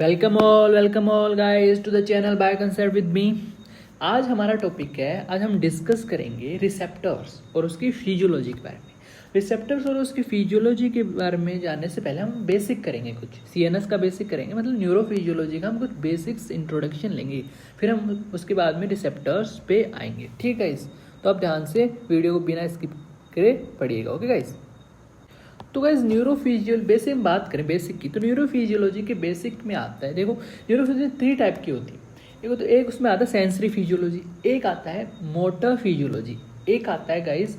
Welcome all guys to the channel by concert with me. आज हमारा topic है, आज हम डिस्कस करेंगे रिसेप्टर्स और उसकी फिजियोलॉजी के बारे में। रिसेप्टर्स और उसकी फिजियोलॉजी के बारे में जानने से पहले हम बेसिक करेंगे, कुछ सीएनएस का बेसिक करेंगे, मतलब न्यूरोफिजियोलॉजी का हम कुछ बेसिक्स इंट्रोडक्शन लेंगे, फिर हम उसके बाद में रिसेप्टर्स पे आएंगे। ठीक है गाइस, तो आप ध्यान से वीडियो को बिना स्किप करे पढ़िएगा। ओके गाइस, तो गाइज न्यूरोफिजियोल बेसिक में बात करें बेसिक की, तो न्यूरोफिजियोलॉजी के बेसिक में आता है, देखो न्यूरोफिजियोलॉजी 3 टाइप की होती है। देखो, तो एक उसमें आता है सेंसरी फिजियोलॉजी, एक आता है मोटर फिजियोलॉजी, एक आता है गाइज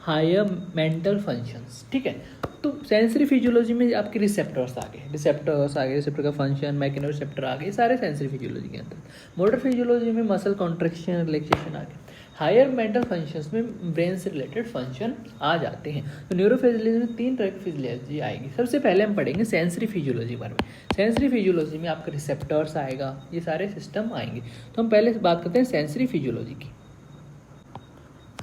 हायर मेंटल फंक्शंस। ठीक है, तो सेंसरी फिजियोलॉजी में आपके रिसेप्टर्स आ गए, रिसेप्टर का फंक्शन, मैकेनो रिसेप्टर आ गए, सारे सेंसरी फिजियोलॉजी के अंदर। मोटर फिजियोलॉजी में मसल कॉन्ट्रैक्शन, रिलैक्सेशन आ गए। हायर मेंटल फंक्शंस में ब्रेन से रिलेटेड फंक्शन आ जाते हैं। तो न्यूरोफिजियोलॉजी में 3 तरह की फिजियोलॉजी आएगी। सबसे पहले हम पढ़ेंगे सेंसरी फिजियोलॉजी बारे में। सेंसरी फिजियोलॉजी में आपका रिसेप्टर्स आएगा, ये सारे सिस्टम आएंगे। तो हम पहले बात करते हैं सेंसरी फिजियोलॉजी की।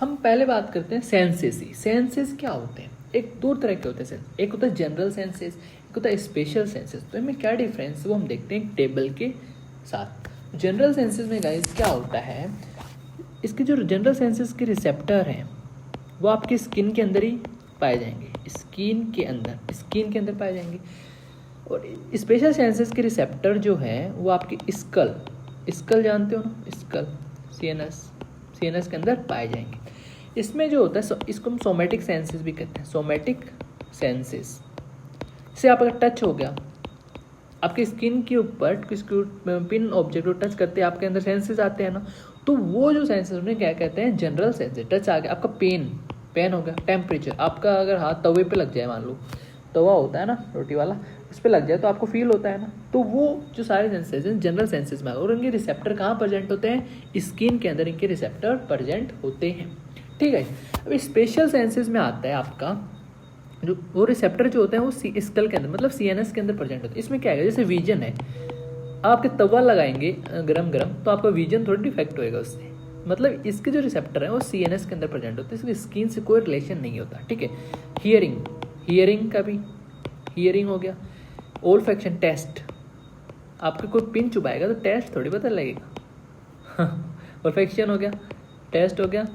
हम पहले बात करते हैं सेंसेस ही। सेंसेस क्या होते हैं? एक 2 तरह के होते हैं सेंस, एक होता है जनरल सेंसेस, एक होता है स्पेशल सेंसेस। तो इनमें क्या डिफरेंस है वो हम देखते हैं एक टेबल के साथ। जनरल सेंसेस में गाइस क्या होता है, इसके जो जनरल सेंसेस के रिसेप्टर हैं वो आपकी स्किन के अंदर ही पाए जाएंगे, स्किन के अंदर पाए जाएंगे। और स्पेशल सेंसेस के रिसेप्टर जो हैं वो आपकी स्कल जानते हो ना, स्कल सीएनएस के अंदर पाए जाएंगे। इसमें जो होता है इसको हम सोमेटिक सेंसेस भी कहते हैं, सोमेटिक सेंसेस। इससे आप अगर टच हो गया आपकी स्किन के ऊपर पिन ऑब्जेक्ट को टच करते हैं, आपके अंदर सेंसेस आते हैं ना, तो वो जो सेंसेस उन्हें क्या कहते हैं, जनरल सेंसेस। टच आ गया, आपका पेन हो गया, टेम्परेचर, आपका अगर हाथ तवे पे लग जाए, मान लो तवा होता है ना रोटी वाला, उस पर लग जाए तो आपको फील होता है ना, तो वो जो सारे सेंसेस हैं जनरल सेंसेस में। और उनके रिसेप्टर कहाँ प्रेजेंट होते हैं? स्किन के अंदर इनके रिसेप्टर प्रेजेंट होते हैं। ठीक है, अब स्पेशल सेंसेस में आता है आपका जो वो रिसेप्टर जो होते हैं वो स्कल के अंदर, मतलब सीएनएस के अंदर प्रेजेंट होते हैं। इसमें क्या है, जैसे विजन है, आपके तवा लगाएंगे गरम तो आपका विजन थोड़ा डिफेक्ट होएगा उससे, मतलब इसके जो रिसेप्टर है वो सीएनएस के अंदर प्रेजेंट होते हैं, इसलिए स्किन से कोई रिलेशन नहीं होता। ठीक है, हियरिंग का भी हियरिंग हो गया। ओल्फैक्शन टेस्ट, आपके कोई पिन चुभाएगा तो टेस्ट थोड़ी पता लगेगा। ओल्फैक्शन हो गया, टेस्ट हो गया।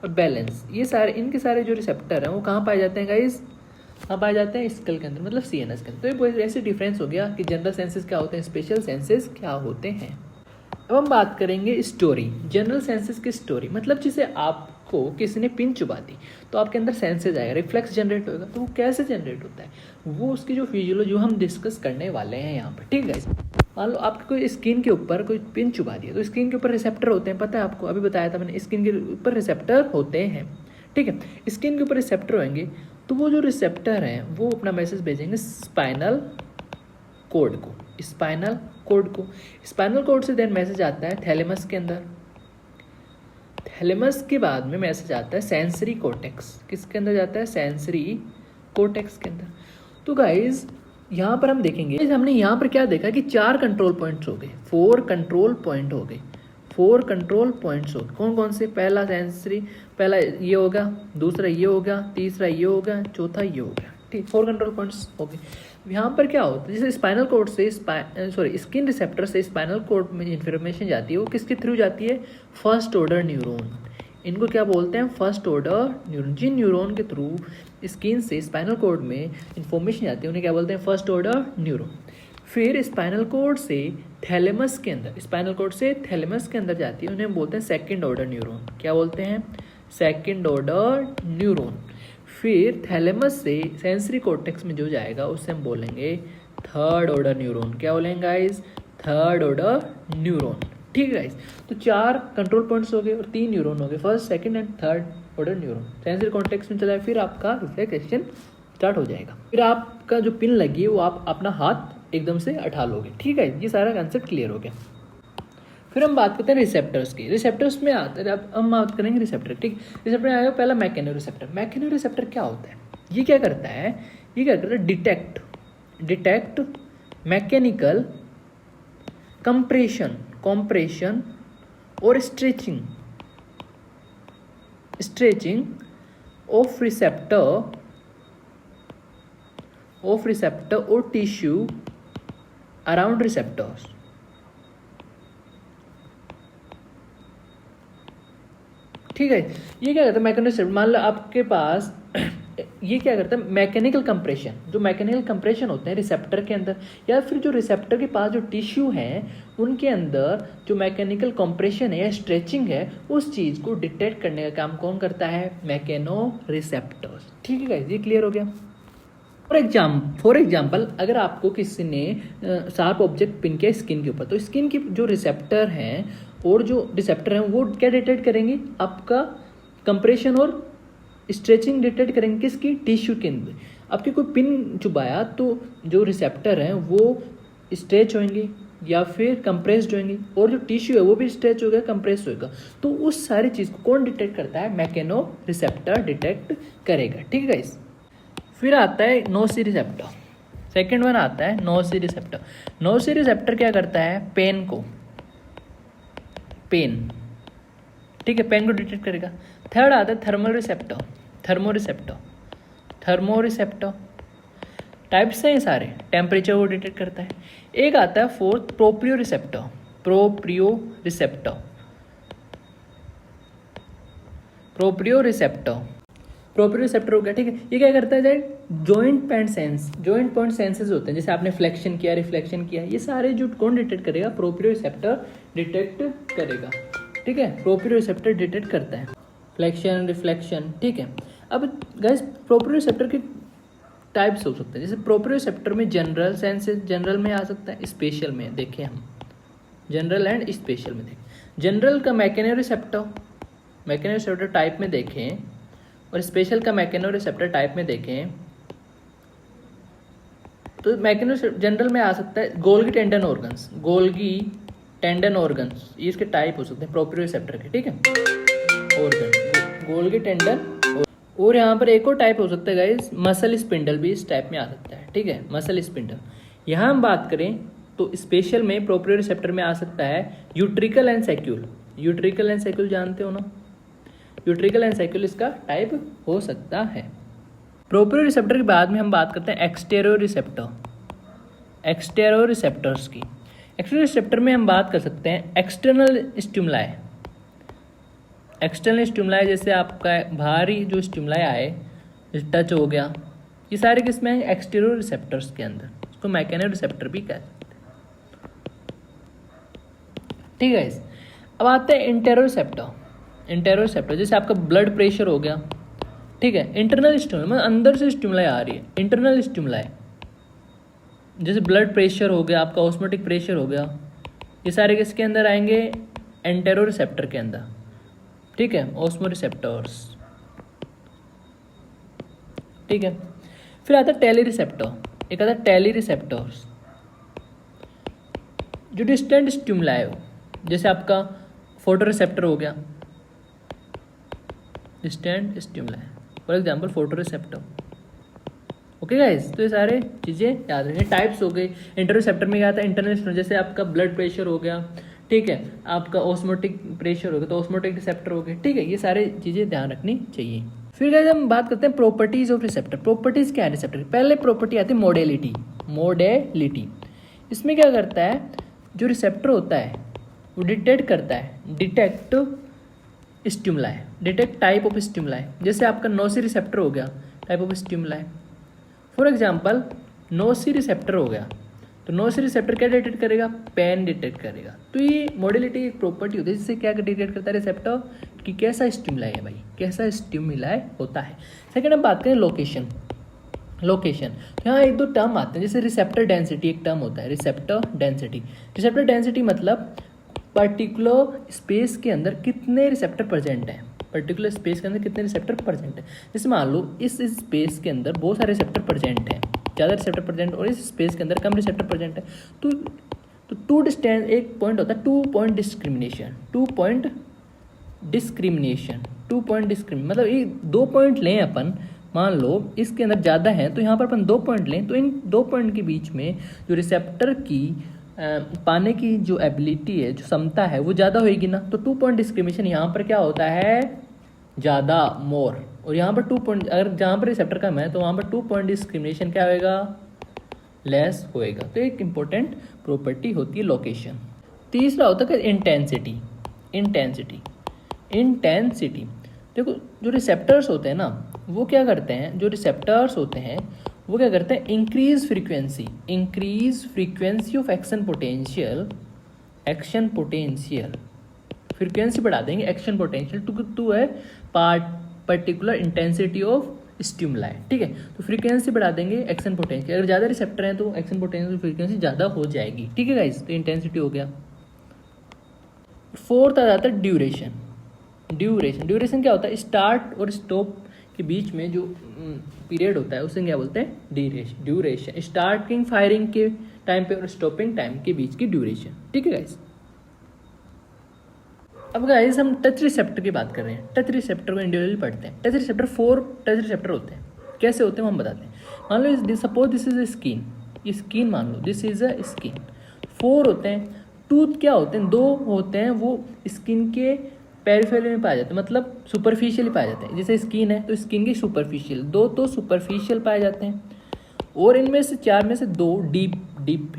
और बैलेंस, ये सारे इनके सारे जो रिसेप्टर हैं वो कहाँ पाए जाते हैं गाइस? कहाँ पाए जाते हैं? स्कल के अंदर, मतलब सीएनएस के अंदर। तो ये ऐसे डिफरेंस हो गया कि जनरल सेंसेस क्या होते हैं, स्पेशल सेंसेस क्या होते हैं। अब हम बात करेंगे स्टोरी, जनरल सेंसेस की स्टोरी, मतलब जिसे आपको किसी ने पिन चुबा दी तो आपके अंदर सेंसेस आएगा, रिफ्लेक्स जनरेट होगा। तो वो कैसे जनरेट होता है, वो उसकी जो फिजियोलॉजी जो हम डिस्कस करने वाले हैं यहाँ पर। ठीक है, मान लो आपके कोई स्किन के ऊपर कोई पिन चुबा दिया, तो स्किन के ऊपर रिसेप्टर होते हैं, पता है आपको, अभी बताया था मैंने, स्किन के ऊपर रिसेप्टर होते हैं। ठीक है, स्किन के ऊपर रिसेप्टर होंगे, तो वो जो रिसेप्टर हैं वो अपना मैसेज भेजेंगे स्पाइनल कोड को, स्पाइनल कोड से देन मैसेज आता है थैलेमस के अंदर। थैलेमस के बाद में मैसेज आता है सेंसरी कोर्टेक्स, किसके अंदर जाता है? सेंसरी कोर्टेक्स के अंदर। तो गाइज यहाँ पर हम देखेंगे, हमने यहाँ पर क्या देखा कि 4 कंट्रोल पॉइंट्स हो गए, 4 कंट्रोल पॉइंट हो गए, 4 कंट्रोल पॉइंट्स हो गए। कौन कौन से? पहला सेंसरी, पहला ये होगा, दूसरा ये होगा, तीसरा ये होगा, चौथा ये होगा। ठीक, 4 कंट्रोल पॉइंट्स हो गए। यहाँ पर क्या होता है, जैसे स्पाइनल कोड से स्किन रिसेप्टर से स्पाइनल कोड में इन्फॉर्मेशन जाती है, वो किसके थ्रू जाती है? First order neuron. इनको क्या बोलते हैं? First order neuron. जिन न्यूरॉन के थ्रू स्किन से स्पाइनल कोड में इंफॉर्मेशन आती है उन्हें क्या बोलते हैं? First order neuron. फिर स्पाइनल कोड से थैलेमस के अंदर जाती है, उन्हें बोलते हैं सेकंड ऑर्डर न्यूरॉन। क्या बोलते हैं? Second order neuron. फिर थैलेमस से सेंसरी कॉर्टेक्स में जो जाएगा उससे हम बोलेंगे थर्ड ऑर्डर न्यूरॉन। क्या बोलेंगे गाइस? Third order neuron. ठीक है गाइस, तो 4 कंट्रोल पॉइंट्स हो गए और 3 न्यूरॉन हो गए, first, second and third order neuron. Sensory cortex में चला है, फिर आपका रिफ्लेक्शन स्टार्ट हो जाएगा, फिर आपका जो पिन लगी है वो आप अपना हाथ एकदम से उठा लोगे। ठीक है, ये सारा कंसेप्ट क्लियर हो गया। फिर हम बात करते हैं रिसेप्टर्स की। रिसेप्टर्स में आते हैं, अब हम बात करेंगे रिसेप्टर। ठीक, रिसेप्टर में आएगा पहला मैकेनो रिसेप्टर। मैकेनो रिसेप्टर क्या होता है? ये क्या करता है? ये क्या करता है? डिटेक्ट मैकेनिकल कंप्रेशन और स्ट्रेचिंग ऑफ रिसेप्टर और टिश्यू अराउंड रिसेप्टर्स। ठीक है, ये क्या करता है मैकेनिकल, मान लो आपके पास ये क्या करता है मैकेनिकल कंप्रेशन, जो मैकेनिकल कंप्रेशन होते हैं रिसेप्टर के अंदर, या फिर जो रिसेप्टर के पास जो टिश्यू हैं उनके अंदर जो मैकेनिकल कंप्रेशन है या स्ट्रेचिंग है, उस चीज़ को डिटेक्ट करने का काम कौन करता है, मैकेनो रिसेप्टर्स। ठीक है गाइस, ये क्लियर हो गया। फॉर एग्जाम्पल अगर आपको किसी ने शार्प ऑब्जेक्ट पिन किया स्किन के ऊपर, तो स्किन की जो रिसेप्टर हैं और जो रिसेप्टर हैं वो क्या डिटेक्ट करेंगे, आपका कंप्रेशन और स्ट्रेचिंग डिटेक्ट करेंगे किसकी, टिश्यू के अंदर। आपके कोई पिन चुभाया तो जो रिसेप्टर हैं वो स्ट्रेच होंगे या फिर कंप्रेस्ड होंगे, और जो टिश्यू है वो भी स्ट्रेच होगा कंप्रेस होगा। तो उस सारी चीज़ को कौन डिटेक्ट करता है, मैकेनो रिसेप्टर डिटेक्ट करेगा। ठीक है गाइस, फिर आता है नोसी रिसेप्टर। सेकेंड वन आता है नोसी रिसेप्टर। नोसी रिसेप्टर क्या करता है, पेन को, पेन, ठीक है, पेन को डिटेक्ट करेगा। थर्ड आता है thermal receptor, thermo receptor, thermo receptor types हैं सारे, टेम्परेचर को डिटेक्ट करता है। एक आता है fourth proprio receptor, proprio receptor, proprio receptor, proprio receptor हो गया। ठीक है, ये क्या करता है, joint point sense, joint point senses होते हैं, जैसे आपने फ्लेक्शन किया, रिफ्लेक्शन किया, ये सारे जो कौन डिटेक्ट करेगा, प्रोप्रियो रिसेप्टर डिटेक्ट करेगा। ठीक है, प्रोप्रियो रिसेप्टर डिटेक्ट करता है फ्लेक्शन, रिफ्लेक्शन। ठीक है, अब गाइस प्रोप्रियो रिसेप्टर के टाइप्स हो सकते हैं, जैसे प्रोप्रियो रिसेप्टर में जनरल सेंसेस, जनरल में आ सकता है, स्पेशल में देखें हम, जनरल एंड स्पेशल में देखें। जनरल का mechano receptor, mechano receptor type में देखें, और स्पेशल का मैकेनो रिसेप्टर टाइप में देखें तो मैकेनो जनरल में आ सकता है Golgi tendon organs, Golgi tendon organs, ये इसके टाइप हो सकते हैं प्रोप्रियो रिसेप्टर के। ठीक है, ऑर्गन गोल्गी टेंडन, और यहाँ पर एक और टाइप हो सकता है गाइस, मसल स्पिंडल भी इस टाइप में आ सकता है। ठीक है, मसल स्पिंडल। यहाँ हम बात करें तो स्पेशल में प्रोप्रियो रिसेप्टर में आ सकता है यूट्रिकल एंड सैक्यूल, यूट्रिकल एंड सैक्यूल जानते हो ना, यूट्रिकल एंड सैक्यूल इसका टाइप हो सकता है। प्रोप्रियो रिसेप्टर के बाद में हम बात करते हैं एक्सटेरियो रिसेप्टर, एक्सटेरियो रिसेप्टर्स की। एक्सटेरियो रिसेप्टर में हम बात कर सकते हैं एक्सटर्नल स्टिमुलाई, एक्सटर्नल स्टिमुलाई जैसे आपका बाहरी जो स्टिमुलाई आए, टच हो गया, ये सारे किसमें हैं, एक्सटेरियो रिसेप्टर्स के अंदर, इसको मैकेनो रिसेप्टर भी कहते हैं। ठीक है, अब आते हैं इंटेरियो रिसेप्टर, इंटेरियो रिसेप्टर जैसे आपका ब्लड प्रेशर हो गया। ठीक है, इंटरनल स्टिमुलाई मतलब अंदर से स्टिमुलाई आ रही है, इंटरनल स्टिमुलाई जैसे ब्लड प्रेशर हो गया, आपका ऑस्मोटिक प्रेशर हो गया, ये सारे किसके अंदर आएंगे, एंटेरो रिसेप्टर के अंदर। ठीक है, ऑस्मो रिसेप्टर्स। ठीक है, फिर आता है टेली रिसेप्टर, एक आता है टेली रिसेप्टर्स, जो डिस्टेंट स्टिमुलाई हो, जैसे आपका फोटो रिसेप्टर हो गया, distant stimuli, for example photo receptor. Okay guys, तो ये सारे चीज़ें याद रखें। टाइप्स हो गई, इंटरनल रिसेप्टर में क्या आता है, इंटरनल जैसे आपका ब्लड प्रेशर हो गया, ठीक है, आपका ऑस्मोटिक प्रेशर हो गया तो ऑस्मोटिक रिसेप्टर हो गए। ठीक है, ये सारी चीज़ें ध्यान रखनी चाहिए। फिर गाइस हम बात करते हैं प्रॉपर्टीज ऑफ रिसेप्टर। प्रॉपर्टीज क्या है रिसेप्टर की, पहले प्रॉपर्टी आती है मोडेलिटी, मोडेलिटी। इसमें क्या करता है, जो रिसेप्टर होता है वो डिटेक्ट करता है, detect stimuli, detect type of stimuli, जैसे आपका नोसी रिसेप्टर हो गया, type of stimuli. For example noci receptor हो गया तो नोसी रिसेप्टर क्या डिटेक्ट करेगा, पेन डिटेक्ट करेगा। तो ये मोडेलिटी एक प्रॉपर्टी होती है जिससे क्या डिटेक्ट करता है रिसेप्टर कि कैसा स्टिमुलाई है भाई, कैसा स्टिमुलाई होता है। सेकेंड हम बात करें लोकेशन, लोकेशन तो यहाँ एक दो टर्म आते हैं, जैसे रिसेप्टर डेंसिटी एक टर्म होता है, रिसेप्टर डेंसिटी। रिसेप्टर डेंसिटी मतलब पर्टिकुलर स्पेस के अंदर कितने रिसेप्टर प्रेजेंट हैं, पर्टिकुलर स्पेस के अंदर कितने रिसेप्टर प्रेजेंट है। जैसे मान लो इस स्पेस के अंदर बहुत सारे रिसेप्टर प्रेजेंट हैं, ज़्यादा रिसेप्टर प्रेजेंट, और इस स्पेस के अंदर कम रिसेप्टर प्रेजेंट है, तो टू डिस्टेंस एक पॉइंट होता है, 2 point discrimination, 2 point discrimination, 2 point discrimination मतलब ये 2 पॉइंट लें अपन, मान लो इसके अंदर ज़्यादा है तो यहाँ पर अपन 2 पॉइंट लें, तो इन 2 पॉइंट के बीच में जो रिसेप्टर की पाने की जो एबिलिटी है, जो क्षमता है वो ज़्यादा होएगी ना, तो 2 पॉइंट डिस्क्रिमिनेशन यहाँ पर क्या होता है, ज़्यादा, मोर। और यहाँ पर 2 पॉइंट, अगर जहाँ पर रिसेप्टर कम है तो वहाँ पर 2 पॉइंट डिस्क्रिमिनेशन क्या होएगा, लेस होएगा। तो एक इम्पोर्टेंट प्रॉपर्टी होती है लोकेशन। तीसरा होता है इंटेंसिटी। इंटेंसिटी इंटेंसिटी देखो, जो रिसेप्टर्स होते हैं ना वो क्या करते हैं, जो रिसेप्टर्स होते हैं वो क्या करते हैं, increase frequency of action potential frequency बढ़ा देंगे एक्शन पोटेंशियल टू है पर्टिकुलर इंटेंसिटी ऑफ स्टिमुलाई। ठीक है, तो फ्रीक्वेंसी बढ़ा देंगे एक्शन पोटेंशियल, अगर ज़्यादा रिसेप्टर हैं तो एक्शन पोटेंशियल फ्रीक्वेंसी ज़्यादा हो जाएगी। ठीक है गाइस, तो इंटेंसिटी हो गया। फोर्थ आ जाता है ड्यूरेशन। ड्यूरेशन क्या होता है, स्टार्ट और स्टॉप के बीच में जो पीरियड होता है उसे क्या बोलते हैं, ड्यूरेशन। स्टार्टिंग फायरिंग के टाइम पे और स्टॉपिंग टाइम के बीच की ड्यूरेशन। ठीक है गाइस। अब गाइस हम टच रिसेप्टर की बात कर रहे हैं। टच रिसेप्टर को इंडिविजुअली पढ़ते हैं। टच रिसेप्टर 4 टच रिसेप्टर होते हैं। कैसे होते हैं हम बताते हैं। मान लो suppose this is a skin, ये स्किन मान लो, दिस इज अ स्किन। 4 होते हैं। टूथ क्या होते हैं, 2 होते हैं, वो स्किन के पेरिफेरल में पाए जाते हैं, मतलब सुपरफिशियल पाए जाते हैं। जैसे स्किन है तो स्किन के सुपरफिशियल, 2 तो सुपरफिशियल पाए जाते हैं, और इनमें से 4 में से 2 डीप,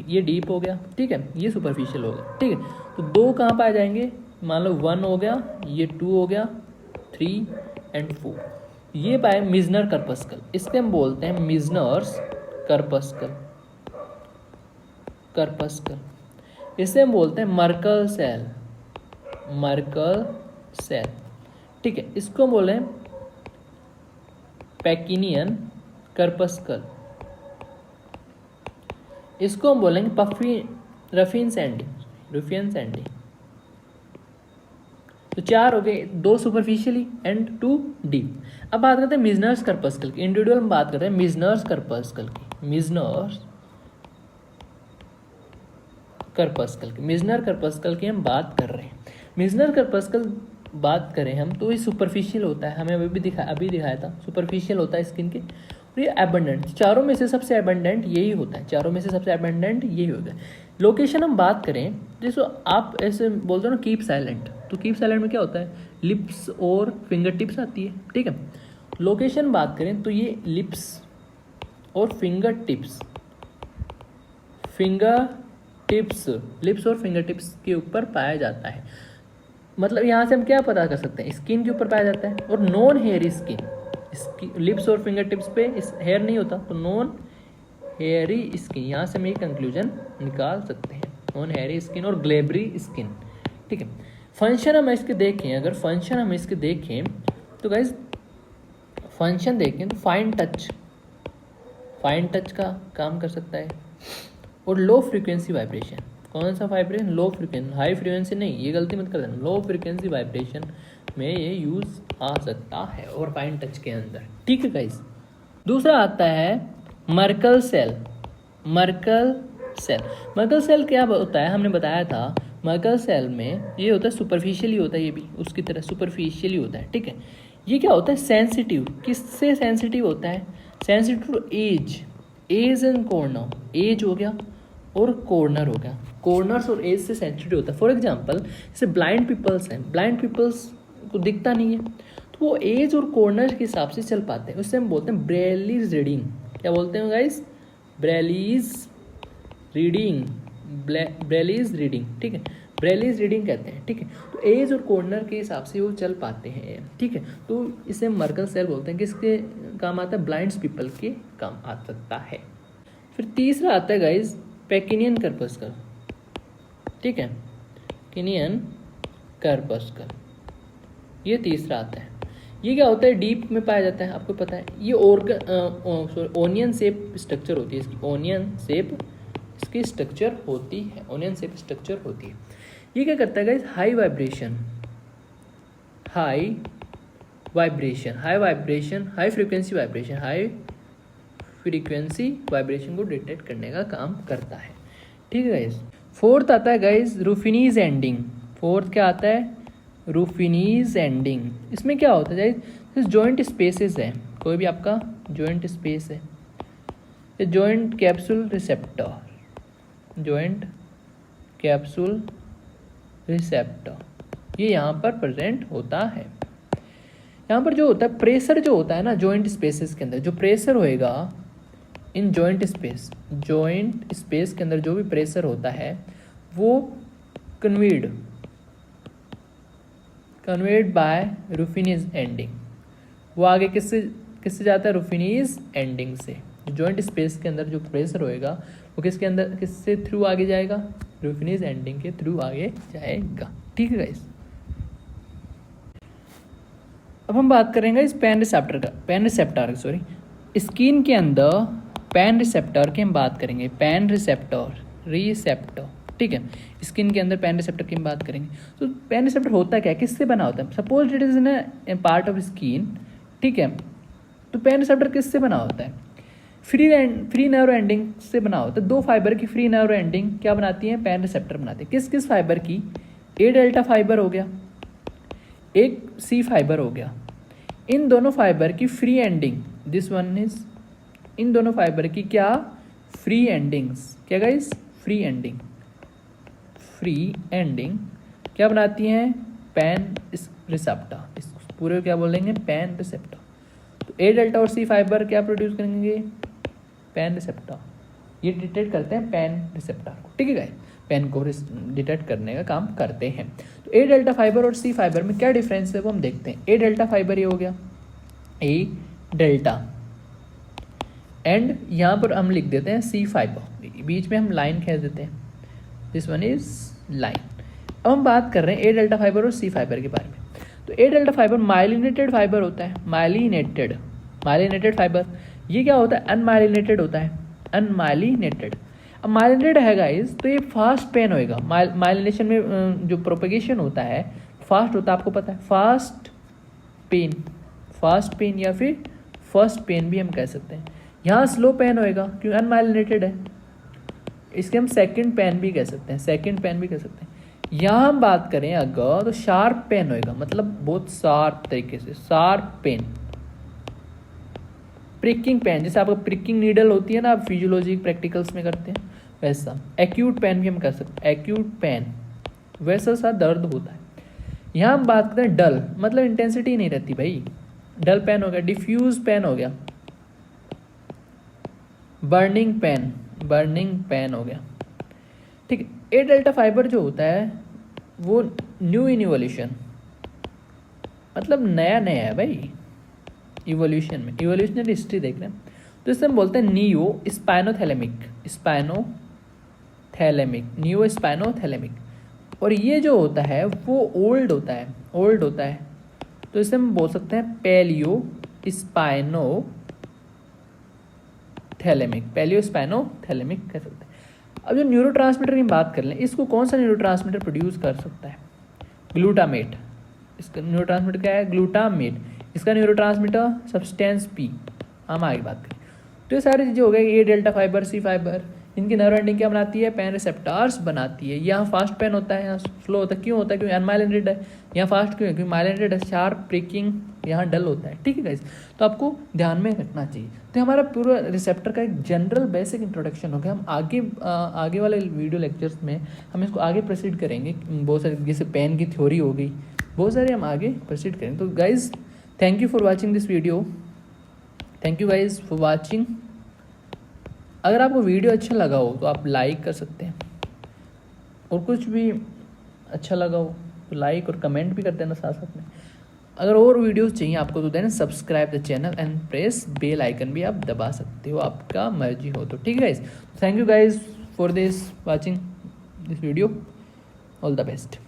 ये डीप हो गया। ठीक है, ये सुपरफिशियल हो गया। ठीक है, तो 2 कहाँ पाए जाएंगे, मान लो 1 हो गया, ये 2 हो गया, 3 एंड 4। ये पाए मिजनर करपस्कल, इसके हम बोलते हैं मिजनर्स करपस्कल। इसे हम बोलते हैं मर्कल सेल। ठीक है, इसको हम बोले हैं पैकिनियन करपस्कल। इसको हम बोलेंगे रफियन सैंडिंग। तो 4 हो गए, 2 सुपरफिशियली एंड 2 डीप। अब बात करते हैं मिजनर्स करपस्कल की। इंडिविजुअल हम बात कर रहे हैं मिजनर्स करपस्कल की। मिजनर करपस्कल की हम बात कर रहे हैं। मिजनर करपस्कल बात करें हम तो ये सुपरफिशियल होता है, हमें अभी दिखाया था, सुपरफिशियल होता है स्किन के, और ये एबंडेंट, चारों में से सबसे एबंडेंट यही होता है। लोकेशन हम बात करें, जैसे आप ऐसे बोलते हो ना कीप साइलेंट, तो कीप साइलेंट में क्या होता है, लिप्स और फिंगर टिप्स आती है। ठीक है, लोकेशन बात करें तो ये लिप्स और फिंगर टिप्स के ऊपर पाया जाता है। मतलब यहाँ से हम क्या पता कर सकते हैं, स्किन के ऊपर पाया जाता है। और नॉन हेयरी स्किन, लिप्स और फिंगर टिप्स पे हेयर नहीं होता, तो नॉन हेयरी स्किन, यहाँ से हम ये कंक्लूजन निकाल सकते हैं, नॉन हेयरी स्किन और ग्लेबरी स्किन। ठीक है, फंक्शन हम इसके देखें तो गाइज फंक्शन देखें तो फाइन टच का काम कर सकता है। और लो फ्रीक्वेंसी वाइब्रेशन, कौन सा vibration, low frequency, high frequency नहीं, ये गलती मत कर देना, लो फ्रीक्वेंसी वाइब्रेशन में ये यूज़ आ सकता है और फाइन टच के अंदर। ठीक है गाइस। दूसरा आता है मर्कल सेल क्या होता है, हमने बताया था मर्कल सेल में ये होता है सुपरफिशियली होता है, ये भी उसकी तरह सुपरफिशियली होता है। ठीक है, ये क्या होता है, सेंसिटिव, किससे सेंसिटिव होता है, sensitive to edge and corner, edge हो गया और कॉर्नर हो गया, कॉर्नर्स और एज से सेंसिटिव होता है। फॉर एग्जांपल जैसे ब्लाइंड पीपल्स हैं, ब्लाइंड पीपल्स को दिखता नहीं है, तो वो एज और कॉर्नर के हिसाब से चल पाते हैं, उससे हम बोलते हैं ब्रेलीज रीडिंग। क्या बोलते हैं गाइस, ब्रेलीज रीडिंग। ठीक है, ब्रेलीज रीडिंग कहते हैं। ठीक है, तो एज और कॉर्नर के हिसाब से वो चल पाते हैं। ठीक है, तो इसे मर्कल सेल बोलते हैं। किसके काम आता है, ब्लाइंड पीपल के काम आ सकता है। फिर तीसरा आता है गाइस पैकिनियन करपस्कल। ठीक है, पैकिनियन करपस्कल, ये तीसरा आता है। ये क्या होता है, डीप में पाया जाता है, आपको पता है। ये ओनियन शेप स्ट्रक्चर होती है इसकी, ओनियन शेप स्ट्रक्चर होती है। ये क्या करता है गाइस, हाई फ्रीक्वेंसी वाइब्रेशन को डिटेक्ट करने का काम करता है। ठीक है गाइस। फोर्थ आता है गाइस रूफिनीज एंडिंग। फोर्थ क्या आता है, रूफिनीज एंडिंग। इसमें क्या होता है गाइस, जॉइंट स्पेसेस है, कोई भी आपका जॉइंट स्पेस है, ये जॉइंट कैप्सूल रिसेप्टर, ये यहाँ पर प्रेजेंट होता है। यहाँ पर जो होता है प्रेशर, जो होता है ना जॉइंट स्पेसेस के अंदर, जो प्रेशर होएगा इन जॉइंट स्पेस के अंदर जो भी प्रेशर होता है वो कन्वेड बाय रुफिनीज एंडिंग, वो आगे किससे जाता है, रुफिनीज एंडिंग से। जॉइंट स्पेस के अंदर जो प्रेशर होएगा वो किससे थ्रू आगे जाएगा, रुफिनीज एंडिंग के थ्रू आगे जाएगा। ठीक है गाइस, अब हम बात करेंगे इस पेन रिसेप्टर स्किन के अंदर पेन रिसेप्टर की हम बात करेंगे। पेन रिसेप्टर ठीक है, स्किन के अंदर पेन रिसेप्टर की हम बात करेंगे। तो पेन रिसेप्टर होता क्या है, किससे बना होता है, suppose it is in part of skin. ठीक है, तो पेन रिसेप्टर किससे बना होता है, फ्री नर्व एंडिंग से बना होता है। दो फाइबर की फ्री नर्व एंडिंग क्या बनाती है, पेन रिसेप्टर बनाती है। किस फाइबर की, ए डेल्टा फाइबर हो गया, एक सी फाइबर हो गया। इन दोनों फाइबर की free ending, this one is, इन दोनों फाइबर की क्या, फ्री एंडिंग्स, क्या गाइस, फ्री एंडिंग क्या बनाती हैं, पेन रिसेप्टर। इस पूरे क्या बोलेंगे, पेन रिसेप्टर। तो ए डेल्टा और सी फाइबर क्या प्रोड्यूस करेंगे, पेन रिसेप्टर। ये डिटेक्ट करते हैं पेन रिसेप्टर को। ठीक है गाइस, पेन को डिटेक्ट करने का काम करते हैं। तो ए डेल्टा फाइबर और सी फाइबर में क्या डिफरेंस है वो हम देखते हैं। ए डेल्टा फाइबर ये हो गया, ए डेल्टा, एंड यहाँ पर हम लिख देते हैं सी फाइबर, बीच में हम लाइन खींच देते हैं, दिस वन इज लाइन। अब हम बात कर रहे हैं ए डेल्टा फाइबर और सी फाइबर के बारे में। तो ए डेल्टा फाइबर माइलिनेटेड फाइबर होता है, माइलिनेटेड फाइबर। ये क्या होता है, अनमाइलिनेटेड होता है, अनमाइलिनेटेड। अब माइलिनेटेड है गाइस, तो ये फास्ट पेन होएगा। माइलिनेशन में जो प्रोपेगेशन होता है फास्ट होता है, आपको पता है, फास्ट पेन या फिर फर्स्ट पेन भी हम कह सकते हैं। यहाँ स्लो पेन होएगा क्योंकि अनमाइलिनेटेड है, इसके हम सेकंड पेन भी कह सकते हैं। यहाँ हम बात करें अगर, तो शार्प पेन होएगा, मतलब बहुत शार्प तरीके से, शार्प पेन। प्रिकिंग पेन, जैसे आपको प्रिकिंग नीडल होती है ना, आप फिजियोलॉजी प्रैक्टिकल्स में करते हैं वैसा। एक्यूट पेन भी हम कर सकते हैं, एक्यूट पेन, वैसा सा दर्द होता है। यहाँ हम बात करते हैं डल, मतलब इंटेंसिटी नहीं रहती भाई, डल पेन हो गया। डिफ्यूज पेन हो गया, बर्निंग पेन हो गया। ठीक है, ए डेल्टा फाइबर जो होता है वो न्यू इन इवोल्यूशन, मतलब नया है भाई, इवोल्यूशन में, इवोल्यूशनरी हिस्ट्री देख रहे हैं। तो इससे हम बोलते हैं न्यू स्पाइनोथैलेमिक। और ये जो होता है वो ओल्ड होता है, तो इसे हम बोल सकते हैं पैलियो स्पाइनोथैलेमिक कह सकते हैं। अब जो न्यूरोट्रांसमीटर की बात कर लें, इसको कौन सा न्यूरोट्रांसमीटर प्रोड्यूस कर सकता है, ग्लूटामेट। इसका न्यूरोट्रांसमीटर क्या है, ग्लूटामेट। इसका न्यूरोट्रांसमीटर सब्सटेंस पी। हम आगे बात करें तो ये सारी चीज़ें हो गई। ए डेल्टा फाइबर, सी फाइबर, इनकी नर्व एंडिंग क्या बनाती है, पेन रिसेप्टर्स बनाती है। यहाँ फास्ट पेन होता है, यहाँ स्लो होता है। क्यों होता है, क्योंकि अनमाइलिनेटेड है। यहाँ फास्ट क्यों है, क्योंकि माइलिनेटेड है, शार्प प्रिकिंग, यहाँ डल होता है। ठीक है गाइस, तो आपको ध्यान में रखना चाहिए। तो हमारा पूरा रिसेप्टर का एक जनरल बेसिक इंट्रोडक्शन हो गया। हम आगे वाले वीडियो लेक्चर्स में हम इसको आगे प्रोसीड करेंगे। बहुत सारे, जैसे पेन की थ्योरी हो गई, बहुत सारे हम आगे प्रोसीड करेंगे। तो guys, thank you for watching this video. Thank you guys for watching. अगर आपको वीडियो अच्छा लगा हो तो आप लाइक कर सकते हैं, और कुछ भी अच्छा लगा हो तो लाइक और कमेंट भी कर देना साथ साथ में। अगर और वीडियोस चाहिए आपको तो then subscribe the channel and press bell icon भी आप दबा सकते हो, आपका मर्जी हो तो। ठीक है guys, thank you guys for this watching this video. All the best.